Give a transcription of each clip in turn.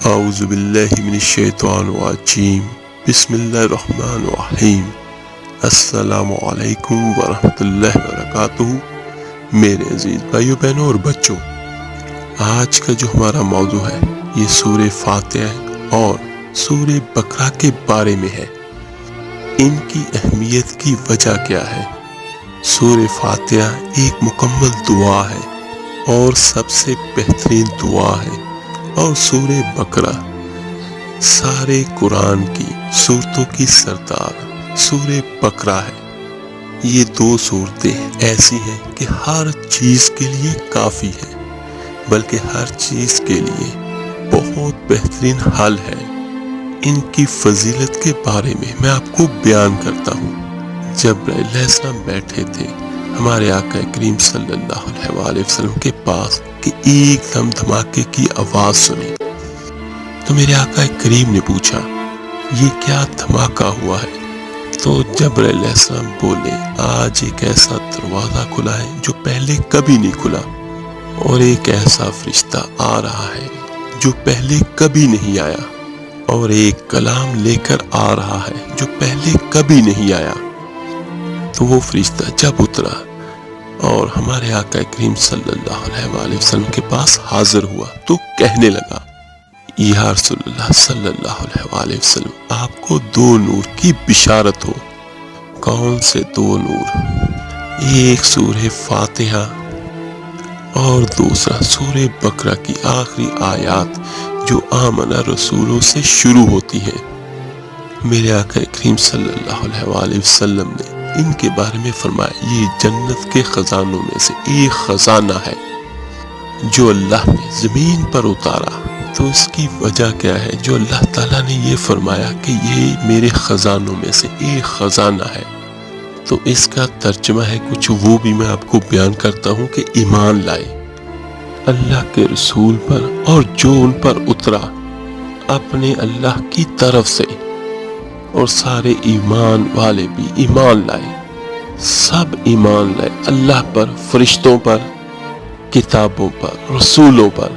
اعوذ باللہ من الشیطان الرجیم بسم اللہ الرحمن الرحیم السلام علیکم ورحمۃ اللہ وبرکاتہ۔ میرے عزیز بھائیوں بہنوں اور بچوں، آج کا جو ہمارا موضوع ہے یہ سورہ فاتحہ اور سورہ بقرہ کے بارے میں ہے۔ ان کی اہمیت کی وجہ کیا ہے؟ سورہ فاتحہ ایک مکمل دعا ہے اور سب سے بہترین دعا ہے، اور سورہ بقرہ سارے قرآن کی سورتوں کی سردار سورہ بقرہ ہے۔ یہ دو صورتیں ایسی ہیں کہ ہر چیز کے لیے کافی ہے، بلکہ ہر چیز کے لیے بہت بہترین حل ہے۔ ان کی فضیلت کے بارے میں آپ کو بیان کرتا ہوں۔ جب علیہ السلام بیٹھے تھے ہمارے آقا کریم صلی اللہ علیہ وآلہ وسلم کے پاس کہ ایک دم دھماکے کی آواز سنی، تو میرے آقا کریم نے پوچھا یہ کیا دھماکہ ہوا ہے؟ تو جبرائیل علیہ السلام بولے آج ایک ایسا دروازہ کھلا ہے جو پہلے کبھی نہیں کھلا، اور ایک ایسا فرشتہ آ رہا ہے جو پہلے کبھی نہیں آیا، اور ایک کلام لے کر آ رہا ہے جو پہلے کبھی نہیں آیا۔ تو وہ فرشتہ جب اترا اور ہمارے آقا کریم صلی اللہ علیہ وآلہ وسلم کے پاس حاضر ہوا تو کہنے لگا یا رسول اللہ صلی اللہ علیہ وآلہ وسلم، آپ کو دو نور کی بشارت ہو۔ کون سے دو نور؟ ایک سورہ فاتحہ اور دوسرا سورہ بقرہ کی آخری آیات جو آمن رسولوں سے شروع ہوتی ہے۔ میرے آقا کریم صلی اللہ علیہ وآلہ وسلم نے ان کے بارے میں فرمایا یہ جنت کے خزانوں میں سے ایک خزانہ ہے جو اللہ نے زمین پر اتارا۔ تو اس کی وجہ کیا ہے؟ جو اللہ تعالیٰ نے یہ فرمایا کہ یہ میرے خزانوں میں سے ایک خزانہ ہے، تو اس کا ترجمہ ہے کچھ وہ بھی میں آپ کو بیان کرتا ہوں کہ ایمان لائے اللہ کے رسول پر، اور جو ان پر اترا اپنے اللہ کی طرف سے، اور سارے ایمان والے بھی ایمان لائے، سب ایمان لائے اللہ پر، فرشتوں پر، کتابوں پر، رسولوں پر،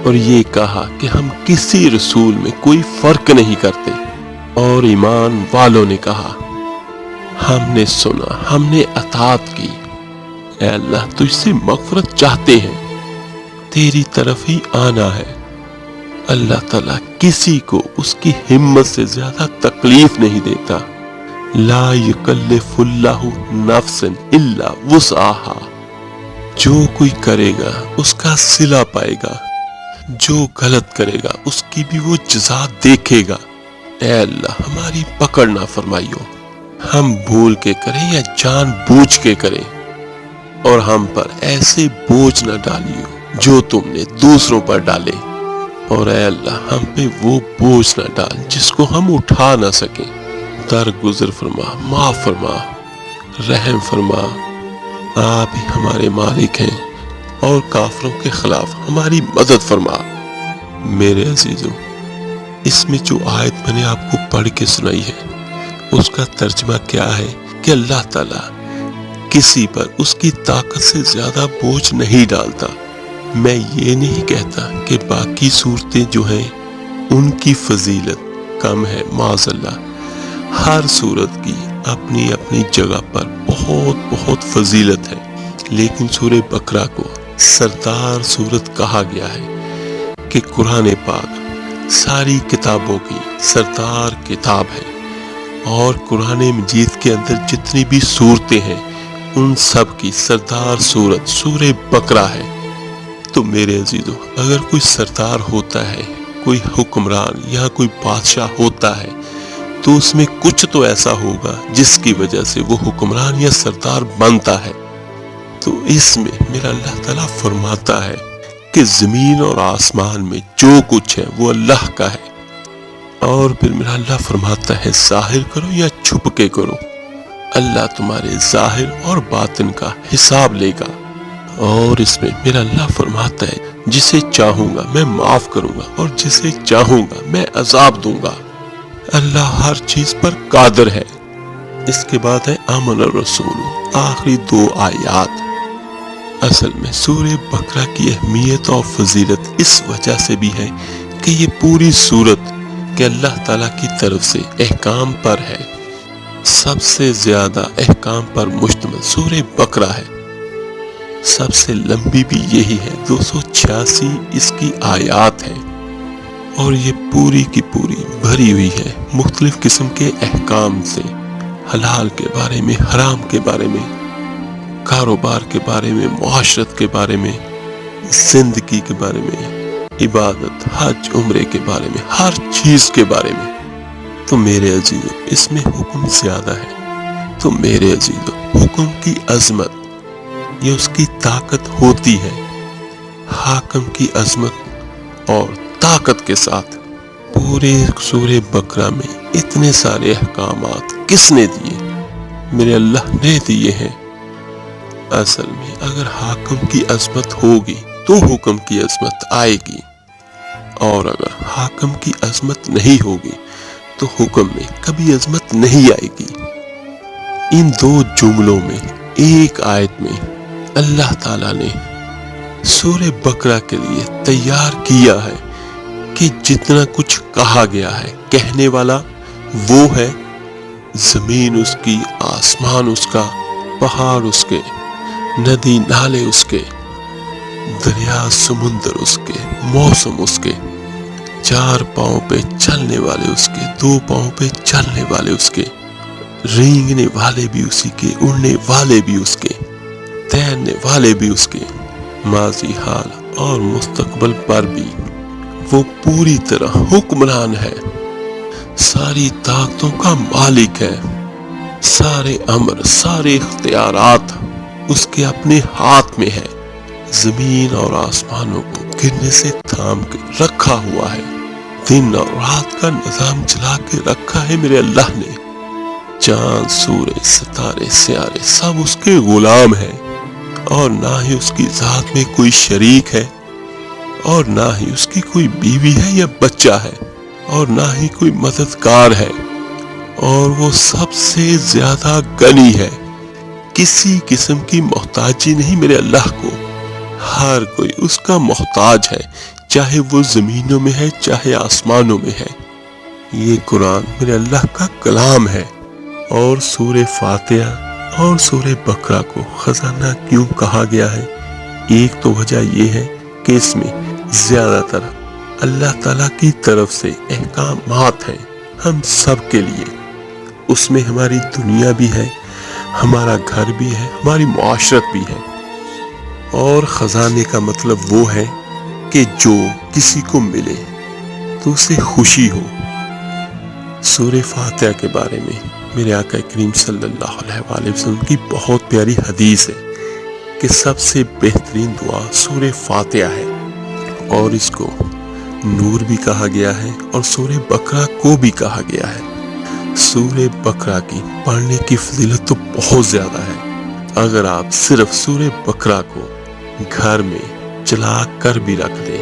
اور یہ کہا کہ ہم کسی رسول میں کوئی فرق نہیں کرتے۔ اور ایمان والوں نے کہا ہم نے سنا، ہم نے اطاعت کی۔ اے اللہ تجھ سے مغفرت چاہتے ہیں، تیری طرف ہی آنا ہے۔ اللہ تعالیٰ کسی کو اس کی ہمت سے زیادہ تکلیف نہیں دیتا۔ لا یکلف اللہ نفسا الا وسعها، جو کوئی کرے گا اس کا صلہ پائے گا، جو غلط کرے گا اس کی بھی وہ جزا دیکھے گا۔ اے اللہ ہماری پکڑ نہ فرمائیو، ہم بھول کے کریں یا جان بوجھ کے کریں، اور ہم پر ایسے بوجھ نہ ڈالیو جو تم نے دوسروں پر ڈالے، اور اے اللہ ہم پہ وہ بوجھ نہ ڈال جس کو ہم اٹھا نہ سکیں۔ درگزر فرما، معاف فرما، رحم فرما، آپ ہی ہمارے مالک ہیں، اور کافروں کے خلاف ہماری مدد فرما۔ میرے عزیزوں، اس میں جو آیت میں نے آپ کو پڑھ کے سنائی ہے اس کا ترجمہ کیا ہے کہ اللہ تعالیٰ کسی پر اس کی طاقت سے زیادہ بوجھ نہیں ڈالتا۔ میں یہ نہیں کہتا کہ باقی صورتیں جو ہیں ان کی فضیلت کم ہے، معاذ اللہ، ہر صورت کی اپنی اپنی جگہ پر بہت بہت فضیلت ہے، لیکن سورہ بقرہ کو سردار صورت کہا گیا ہے کہ قرآن پاک ساری کتابوں کی سردار کتاب ہے، اور قرآن مجید کے اندر جتنی بھی صورتیں ہیں ان سب کی سردار صورت سورہ بقرہ ہے۔ تو میرے عزیزوں، اگر کوئی سردار ہوتا ہے، کوئی حکمران یا کوئی بادشاہ ہوتا ہے، تو اس میں کچھ تو ایسا ہوگا جس کی وجہ سے وہ حکمران یا سردار بنتا ہے۔ تو اس میں میرا اللہ تعالیٰ فرماتا ہے کہ زمین اور آسمان میں جو کچھ ہے وہ اللہ کا ہے، اور پھر میرا اللہ فرماتا ہے ظاہر کرو یا چھپ کے کرو، اللہ تمہارے ظاہر اور باطن کا حساب لے گا۔ اور اس میں میرا اللہ فرماتا ہے جسے چاہوں گا میں معاف کروں گا، اور جسے چاہوں گا میں عذاب دوں گا۔ اللہ ہر چیز پر قادر ہے۔ اس کے بعد ہے آمن الرسول، آخری دو آیات۔ اصل میں سورہ بقرہ کی اہمیت اور فضیلت اس وجہ سے بھی ہے کہ یہ پوری سورت کہ اللہ تعالیٰ کی طرف سے احکام پر ہے، سب سے زیادہ احکام پر مشتمل سورہ بقرہ ہے، سب سے لمبی بھی یہی ہے، 286 اس کی آیات ہیں، اور یہ پوری کی پوری بھری ہوئی ہے مختلف قسم کے احکام سے، حلال کے بارے میں، حرام کے بارے میں، کاروبار کے بارے میں، معاشرت کے بارے میں، زندگی کے بارے میں، عبادت، حج، عمرے کے بارے میں، ہر چیز کے بارے میں۔ تو میرے عزیزو اس میں حکم زیادہ ہے، تو میرے عزیزو حکم کی عظمت یہ اس کی طاقت ہوتی ہے، حاکم کی عظمت اور طاقت کے ساتھ پورے سورہ بقرہ میں اتنے سارے احکامات کس نے دیے؟ میرے اللہ نے دیے ہیں۔ اصل میں اگر حاکم کی عظمت ہوگی تو حکم کی عظمت آئے گی، اور اگر حاکم کی عظمت نہیں ہوگی تو حکم میں کبھی عظمت نہیں آئے گی۔ ان دو جملوں میں ایک آیت میں اللہ تعالیٰ نے سورہ بقرہ کے لیے تیار کیا ہے کہ جتنا کچھ کہا گیا ہے، کہنے والا وہ ہے، زمین اس کی، آسمان اس کا، پہاڑ اس کے، ندی نالے اس کے، دریا سمندر اس کے، موسم اس کے، چار پاؤں پہ چلنے والے اس کے، دو پاؤں پہ چلنے والے اس کے، رینگنے والے بھی اسی کے، اڑنے والے بھی اس کے، تیرنے والے بھی اس کے، ماضی، حال اور مستقبل پر بھی وہ پوری طرح حکمران ہے، ساری طاقتوں کا مالک ہے، سارے امر، سارے اختیارات اس کے اپنے ہاتھ میں ہے، زمین اور آسمانوں کو گرنے سے تھام کے رکھا ہوا ہے، دن اور رات کا نظام چلا کے رکھا ہے میرے اللہ نے، چاند، سورج، ستارے، سیارے سب اس کے غلام ہیں، اور نہ ہی اس کی ذات میں کوئی شریک ہے، اور نہ ہی اس کی کوئی بیوی ہے یا بچہ ہے، اور نہ ہی کوئی مددگار ہے، اور وہ سب سے زیادہ غنی ہے، کسی قسم کی محتاجی نہیں میرے اللہ کو، ہر کوئی اس کا محتاج ہے، چاہے وہ زمینوں میں ہے چاہے آسمانوں میں ہے۔ یہ قرآن میرے اللہ کا کلام ہے، اور سورہ فاتحہ اور سورہ بقرہ کو خزانہ کیوں کہا گیا ہے؟ ایک تو وجہ یہ ہے کہ اس میں زیادہ تر اللہ تعالیٰ کی طرف سے احکامات ہیں ہم سب کے لیے، اس میں ہماری دنیا بھی ہے، ہمارا گھر بھی ہے، ہماری معاشرت بھی ہے، اور خزانے کا مطلب وہ ہے کہ جو کسی کو ملے تو اسے خوشی ہو۔ سورہ فاتحہ کے بارے میں میرے آقا کریم صلی اللہ علیہ وآلہ وسلم کی بہت پیاری حدیث ہے کہ سب سے بہترین دعا سورہ فاتحہ ہے، اور اس کو نور بھی کہا گیا ہے اور سورہ بقرہ کو بھی کہا گیا ہے۔ سورہ بقرہ کی پڑھنے کی فضیلت تو بہت زیادہ ہے، اگر آپ صرف سورہ بقرہ کو گھر میں چلا کر بھی رکھ دیں،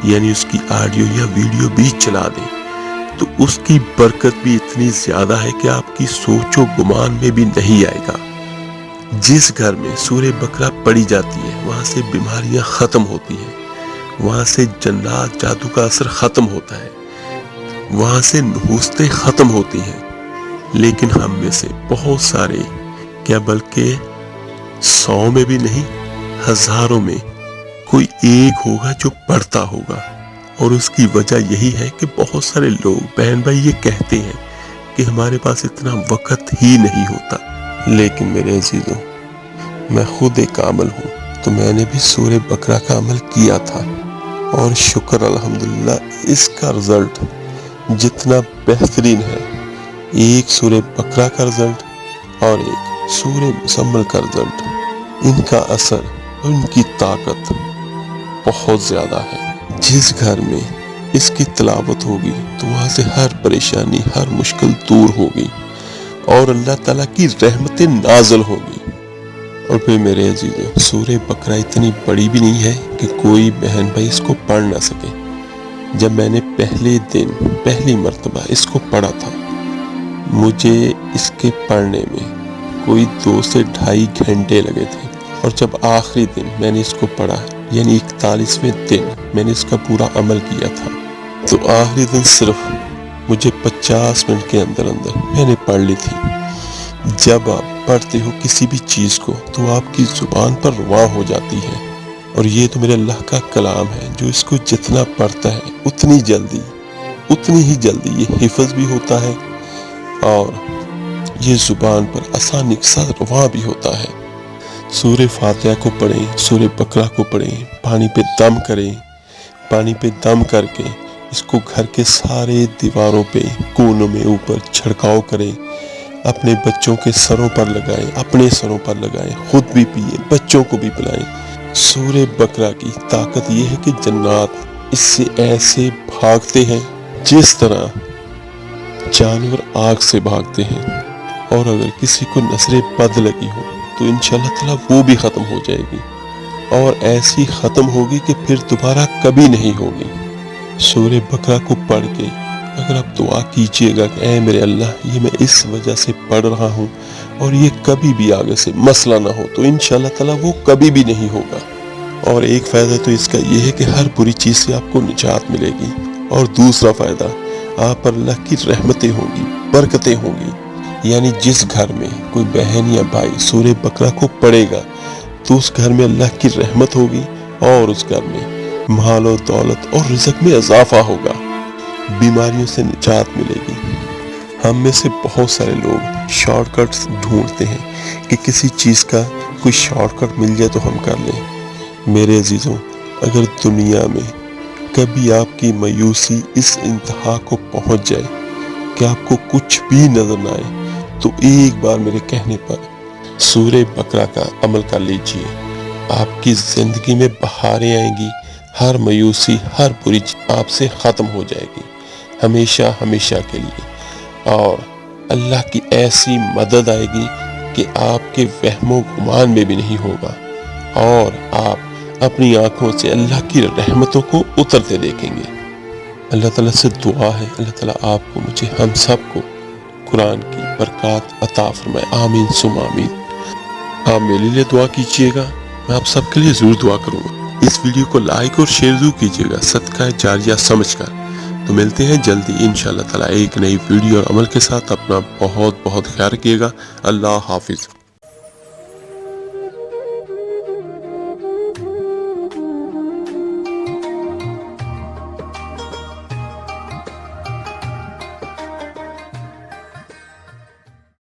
یعنی اس کی آڈیو یا ویڈیو بھی چلا دیں، تو اس کی برکت بھی اتنی زیادہ ہے کہ آپ کی سوچ و گمان میں بھی نہیں آئے گا۔ جس گھر میں سورہ بقرہ پڑھی جاتی ہے وہاں سے بیماریاں ختم ہوتی ہیں، وہاں سے جنات، جادو کا اثر ختم ہوتا ہے، وہاں سے نحوستیں ختم ہوتی ہیں۔ لیکن ہم میں سے بہت سارے، کیا بلکہ 100 میں بھی نہیں، ہزاروں میں کوئی ایک ہوگا جو پڑھتا ہوگا، اور اس کی وجہ یہی ہے کہ بہت سارے لوگ، بہن بھائی، یہ کہتے ہیں کہ ہمارے پاس اتنا وقت ہی نہیں ہوتا۔ لیکن میرے عزیزوں، میں خود ایک عامل ہوں، تو میں نے بھی سورہ بقرہ کا عمل کیا تھا، اور شکر الحمدللہ اس کا رزلٹ جتنا بہترین ہے، ایک سورہ بقرہ کا رزلٹ اور ایک سورہ مزمل کا رزلٹ، ان کا اثر اور ان کی طاقت بہت زیادہ ہے۔ جس گھر میں اس کی تلاوت ہوگی تو وہاں سے ہر پریشانی، ہر مشکل دور ہوگی، اور اللہ تعالیٰ کی رحمتیں نازل ہوگی۔ اور پھر میرے عزیزوں، سورہ بقرہ اتنی بڑی بھی نہیں ہے کہ کوئی بہن بھائی اس کو پڑھ نہ سکے۔ جب میں نے پہلے دن، پہلی مرتبہ اس کو پڑھا تھا، مجھے اس کے پڑھنے میں کوئی 2 سے 2.5 گھنٹے لگے تھے، اور جب آخری دن میں نے اس کو پڑھا، یعنی 41ویں دن میں نے اس کا پورا عمل کیا تھا، تو آخری دن صرف مجھے 50 منٹ کے اندر میں نے پڑھ لی تھی۔ جب آپ پڑھتے ہو کسی بھی چیز کو تو آپ کی زبان پر رواں ہو جاتی ہے، اور یہ تو میرے اللہ کا کلام ہے، جو اس کو جتنا پڑھتا ہے اتنی ہی جلدی یہ حفظ بھی ہوتا ہے، اور یہ زبان پر آسانی کے ساتھ رواں بھی ہوتا ہے۔ سورہ فاتحہ کو پڑھیں، سورہ بقرہ کو پڑھیں، پانی پہ دم کر کے اس کو گھر کے سارے دیواروں پہ، کونوں میں اوپر چھڑکاؤ کریں، اپنے بچوں کے سروں پر لگائیں، اپنے سروں پر لگائیں، خود بھی پئیں، بچوں کو بھی پلائیں۔ سورہ بقرہ کی طاقت یہ ہے کہ جنات اس سے ایسے بھاگتے ہیں جس طرح جانور آگ سے بھاگتے ہیں، اور اگر کسی کو نظر بد لگی ہو تو انشاءاللہ تعالیٰ وہ بھی ختم ہو جائے گی، اور ایسی ختم ہوگی کہ پھر دوبارہ کبھی نہیں ہوگی۔ سورہ بقرہ کو پڑھ کے اگر آپ دعا کیجئے گا کہ اے میرے اللہ، یہ میں اس وجہ سے پڑھ رہا ہوں اور یہ کبھی بھی آگے سے مسئلہ نہ ہو، تو انشاءاللہ تعالیٰ وہ کبھی بھی نہیں ہوگا۔ اور ایک فائدہ تو اس کا یہ ہے کہ ہر بری چیز سے آپ کو نجات ملے گی، اور دوسرا فائدہ، آپ پر اللہ کی رحمتیں ہوں گی، برکتیں ہوں گی۔ یعنی جس گھر میں کوئی بہن یا بھائی سورہ بقرہ کو پڑھے گا تو اس گھر میں اللہ کی رحمت ہوگی، اور اس گھر میں مال و دولت اور رزق میں اضافہ ہوگا، بیماریوں سے نجات ملے گی۔ ہم میں سے بہت سارے لوگ شارٹ کٹس ڈھونڈتے ہیں کہ کسی چیز کا کوئی شارٹ کٹ مل جائے تو ہم کر لیں۔ میرے عزیزوں، اگر دنیا میں کبھی آپ کی مایوسی اس انتہا کو پہنچ جائے کہ آپ کو کچھ بھی نظر نہ آئے، تو ایک بار میرے کہنے پر سورہ بقرہ کا عمل کر لیجئے، آپ کی زندگی میں بہاریں آئیں گی، ہر مایوسی، ہر بری چیز آپ سے ختم ہو جائے گی، ہمیشہ کے لیے، اور اللہ کی ایسی مدد آئے گی کہ آپ کے وہم و گمان میں بھی نہیں ہوگا، اور آپ اپنی آنکھوں سے اللہ کی رحمتوں کو اترتے دیکھیں گے۔ اللہ تعالیٰ سے دعا ہے، اللہ تعالیٰ آپ کو، مجھے، ہم سب کو قرآن کی برکات عطا فرمائے، آمین ثم آمین۔ آپ میرے لیے دعا کیجئے گا، میں آپ سب کے لیے ضرور دعا کروں گا۔ اس ویڈیو کو لائک اور شیئر ضرور کیجئے گا، صدقہ جاریہ سمجھ کر۔ تو ملتے ہیں جلدی انشاءاللہ تعالیٰ ایک نئی ویڈیو اور عمل کے ساتھ۔ اپنا بہت خیال رکھیے گا۔ اللہ حافظ۔